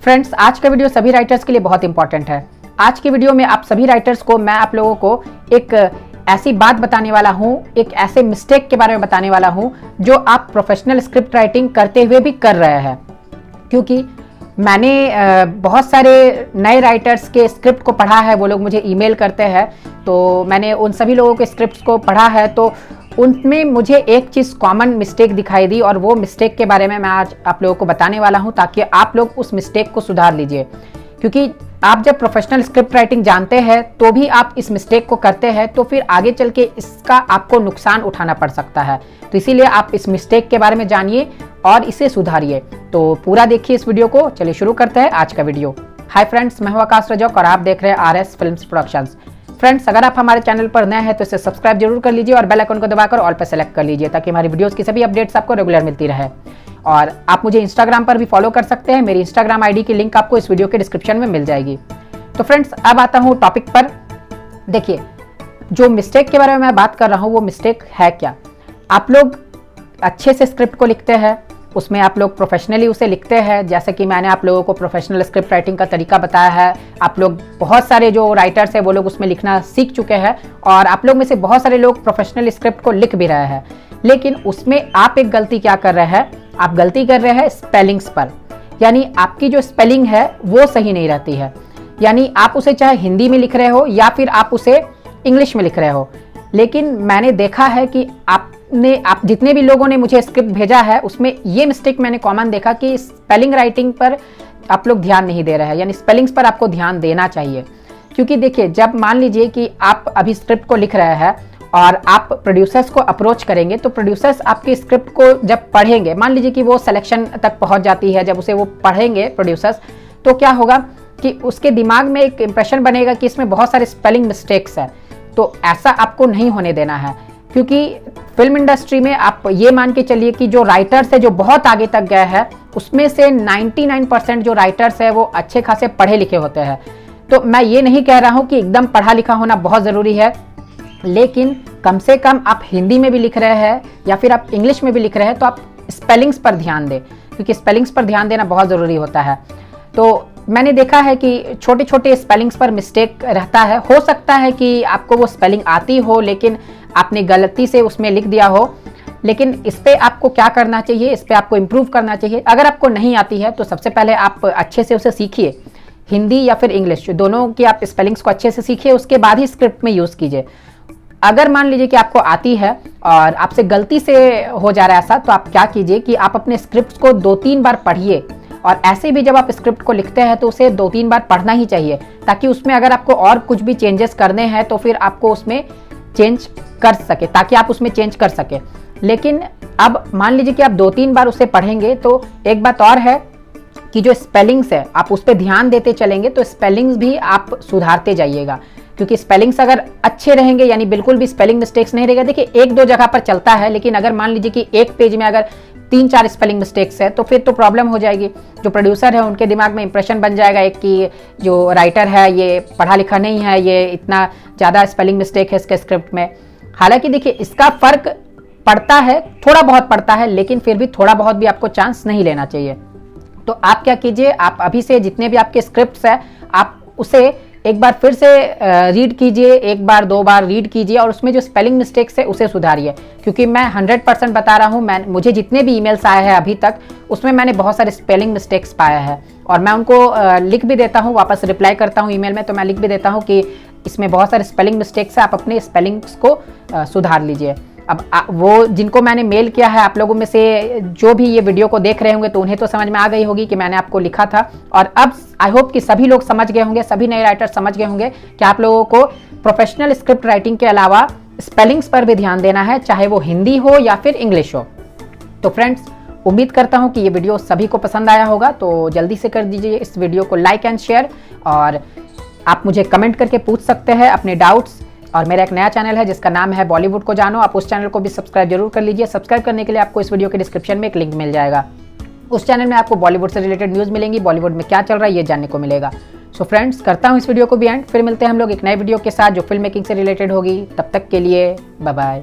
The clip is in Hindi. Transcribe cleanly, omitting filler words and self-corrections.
फ्रेंड्स, आज का वीडियो सभी राइटर्स के लिए बहुत इंपॉर्टेंट है। आज की वीडियो में आप सभी राइटर्स को मैं आप लोगों को एक ऐसी बात बताने वाला हूं, एक ऐसे मिस्टेक के बारे में बताने वाला हूं जो आप प्रोफेशनल स्क्रिप्ट राइटिंग करते हुए भी कर रहे हैं। क्योंकि मैंने बहुत सारे नए राइटर्स के स्क्रिप्ट को पढ़ा है, वो लोग मुझे ईमेल करते हैं, तो मैंने उन सभी लोगों के स्क्रिप्ट्स को पढ़ा है, तो उनमें मुझे एक चीज़ कॉमन मिस्टेक दिखाई दी और वो मिस्टेक के बारे में मैं आज आप लोगों को बताने वाला हूं ताकि आप लोग उस मिस्टेक को सुधार लीजिए। क्योंकि आप जब प्रोफेशनल स्क्रिप्ट राइटिंग जानते हैं तो भी आप इस मिस्टेक को करते हैं तो फिर आगे चल के इसका आपको नुकसान उठाना पड़ सकता है। तो इसीलिए आप इस मिस्टेक के बारे में जानिए और इसे सुधारिए। तो पूरा देखिए इस वीडियो को। चलिए शुरू करते हैं आज का वीडियो। हाय फ्रेंड्स, मैं हूं आकाश रजौक और आप देख रहे हैं आरएस फिल्म्स प्रोडक्शंस। फ्रेंड्स, अगर आप हमारे चैनल पर नए हैं तो इसे सब्सक्राइब जरूर कर लीजिए और बेल आइकन को दबाकर ऑल पर सेलेक्ट कर लीजिए ताकि हमारी वीडियोस की सभी अपडेट्स आपको रेगुलर मिलती रहे। और आप मुझे इंस्टाग्राम पर भी फॉलो कर सकते हैं। मेरी इंस्टाग्राम आईडी की लिंक आपको इस वीडियो के डिस्क्रिप्शन में मिल जाएगी। तो फ्रेंड्स, अब आता हूँ टॉपिक पर। देखिए, जो मिस्टेक के बारे में मैं बात कर रहा हूँ वो मिस्टेक है क्या। आप लोग अच्छे से स्क्रिप्ट को लिखते हैं, उसमें आप लोग प्रोफेशनली उसे लिखते हैं, जैसे कि मैंने आप लोगों को प्रोफेशनल स्क्रिप्ट राइटिंग का तरीका बताया है। आप लोग बहुत सारे जो राइटर्स हैं वो लोग उसमें लिखना सीख चुके हैं और आप लोग में से बहुत सारे लोग प्रोफेशनल स्क्रिप्ट को लिख भी रहे हैं। लेकिन उसमें आप एक गलती क्या कर रहे हैं, आप गलती कर रहे हैं स्पेलिंग्स पर। यानी आपकी जो स्पेलिंग है वो सही नहीं रहती है। यानी आप उसे चाहे हिंदी में लिख रहे हो या फिर आप उसे इंग्लिश में लिख रहे हो। लेकिन मैंने देखा है कि आप जितने भी लोगों ने मुझे स्क्रिप्ट भेजा है उसमें ये मिस्टेक मैंने कॉमन देखा कि स्पेलिंग राइटिंग पर आप लोग ध्यान नहीं दे रहे हैं। यानी स्पेलिंग्स पर आपको ध्यान देना चाहिए। क्योंकि देखिए, जब मान लीजिए कि आप अभी स्क्रिप्ट को लिख रहे हैं और आप प्रोड्यूसर्स को अप्रोच करेंगे तो प्रोड्यूसर्स आपके स्क्रिप्ट को जब पढ़ेंगे, मान लीजिए कि वो सिलेक्शन तक पहुंच जाती है, जब उसे वो पढ़ेंगे प्रोड्यूसर्स, तो क्या होगा कि उसके दिमाग में एक इंप्रेशन बनेगा कि इसमें बहुत सारे स्पेलिंग मिस्टेक्स हैं। तो ऐसा आपको नहीं होने देना है। क्योंकि फिल्म इंडस्ट्री में आप ये मान के चलिए कि जो राइटर्स है जो बहुत आगे तक गए हैं उसमें से 99% जो राइटर्स है वो अच्छे खासे पढ़े लिखे होते हैं। तो मैं ये नहीं कह रहा हूँ कि एकदम पढ़ा लिखा होना बहुत ज़रूरी है, लेकिन कम से कम आप हिंदी में भी लिख रहे हैं या फिर आप इंग्लिश में भी लिख रहे हैं तो आप स्पेलिंग्स पर ध्यान दें, क्योंकि स्पेलिंग्स पर ध्यान देना बहुत ज़रूरी होता है। तो मैंने देखा है कि छोटे छोटे स्पेलिंग्स पर मिस्टेक रहता है। हो सकता है कि आपको वो स्पेलिंग आती हो लेकिन आपने गलती से उसमें लिख दिया हो। लेकिन इस पे आपको क्या करना चाहिए, इस पे आपको इम्प्रूव करना चाहिए। अगर आपको नहीं आती है तो सबसे पहले आप अच्छे से उसे सीखिए, हिंदी या फिर इंग्लिश, दोनों की आप स्पेलिंग्स को अच्छे से सीखिए, उसके बाद ही स्क्रिप्ट में यूज़ कीजिए। अगर मान लीजिए कि आपको आती है और आपसे गलती से हो जा रहा है ऐसा, तो आप क्या कीजिए कि आप अपने स्क्रिप्ट को 2-3 बार पढ़िए। और ऐसे भी जब आप स्क्रिप्ट को लिखते हैं तो उसे 2-3 बार पढ़ना ही चाहिए, ताकि उसमें अगर आपको और कुछ भी चेंजेस करने हैं तो फिर आपको उसमें चेंज कर सके, ताकि आप उसमें चेंज कर सके। लेकिन अब मान लीजिए कि आप 2-3 बार उसे पढ़ेंगे तो एक बात और है कि जो स्पेलिंग्स है आप उस पर ध्यान देते चलेंगे तो स्पेलिंग्स भी आप सुधारते जाइएगा। क्योंकि स्पेलिंग्स अगर अच्छे रहेंगे, यानी बिल्कुल भी स्पेलिंग मिस्टेक्स नहीं रहेगा। देखिए, 1-2 जगह पर चलता है, लेकिन अगर मान लीजिए कि एक पेज में अगर 3-4 स्पेलिंग मिस्टेक्स है तो फिर तो प्रॉब्लम हो जाएगी। जो प्रोड्यूसर है उनके दिमाग में इंप्रेशन बन जाएगा एक कि जो राइटर है ये पढ़ा लिखा नहीं है, ये इतना ज़्यादा स्पेलिंग मिस्टेक है इसके स्क्रिप्ट में। हालांकि देखिए, इसका फ़र्क पड़ता है, थोड़ा बहुत पड़ता है, लेकिन फिर भी थोड़ा बहुत भी आपको चांस नहीं लेना चाहिए। तो आप क्या कीजिए, आप अभी से जितने भी आपके स्क्रिप्ट्स हैं आप उसे एक बार फिर से रीड कीजिए, 1 बार 2 बार रीड कीजिए और उसमें जो स्पेलिंग मिस्टेक्स है उसे सुधारिए। क्योंकि मैं 100% बता रहा हूँ, मुझे जितने भी ईमेल्स आए हैं अभी तक उसमें मैंने बहुत सारे स्पेलिंग मिस्टेक्स पाया है और मैं उनको लिख भी देता हूँ, वापस रिप्लाई करता हूँ ईमेल में, तो मैं लिख भी देता हूँ कि इसमें बहुत सारे स्पेलिंग मिस्टेक्स है, आप अपने स्पेलिंग्स को सुधार लीजिए। अब वो जिनको मैंने मेल किया है, आप लोगों में से जो भी ये वीडियो को देख रहे होंगे तो उन्हें तो समझ में आ गई होगी कि मैंने आपको लिखा था। और अब आई होप कि सभी लोग समझ गए होंगे, सभी नए राइटर समझ गए होंगे कि आप लोगों को प्रोफेशनल स्क्रिप्ट राइटिंग के अलावा स्पेलिंग्स पर भी ध्यान देना है, चाहे वो हिंदी हो या फिर इंग्लिश हो। तो फ्रेंड्स, उम्मीद करता हूँ कि ये वीडियो सभी को पसंद आया होगा। तो जल्दी से कर दीजिए इस वीडियो को लाइक एंड शेयर, और आप मुझे कमेंट करके पूछ सकते हैं अपने डाउट्स। और मेरा एक नया चैनल है जिसका नाम है बॉलीवुड को जानो, आप उस चैनल को भी सब्सक्राइब जरूर कर लीजिए। सब्सक्राइब करने के लिए आपको इस वीडियो के डिस्क्रिप्शन में एक लिंक मिल जाएगा। उस चैनल में आपको बॉलीवुड से रिलेटेड न्यूज़ मिलेंगी, बॉलीवुड में क्या चल रहा है ये जानने को मिलेगा। सो फ्रेंड्स, करता हूँ इस वीडियो को भी एंड, फिर मिलते हैं हम लोग एक नए वीडियो के साथ जो फिल्म मेकिंग से रिलेटेड होगी। तब तक के लिए बाय बाय।